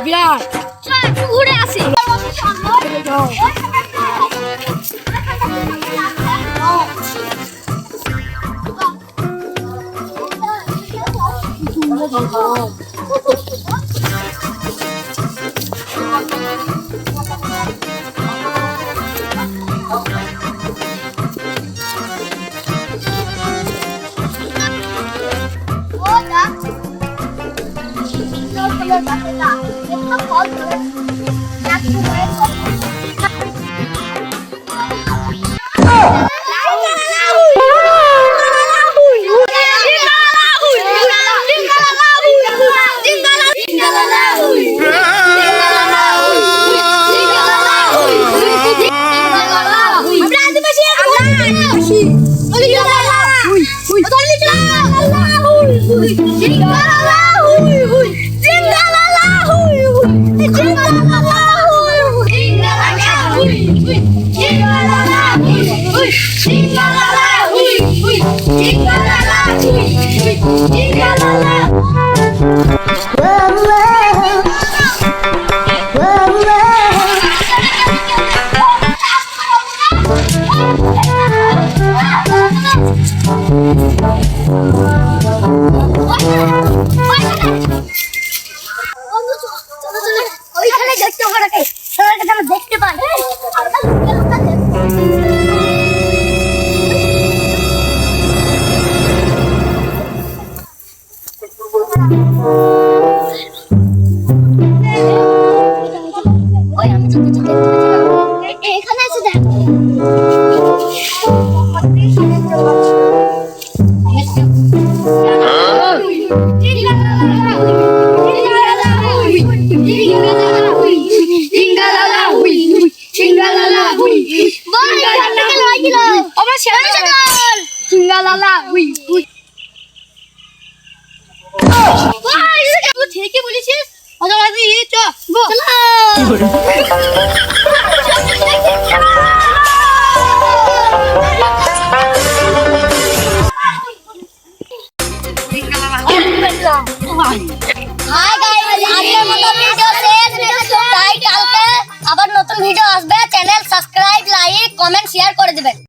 বিরাট ঘুরে আসি ওইখানে দেখতে পারে সবার কাছে আমরা দেখতে পাই ওই আমি যেতে যেতে এখানে আছে দেখ ঠিকই বলেছিস আবার নতুন ভিডিও আসবে channel subscribe like comment share করে দিবেন।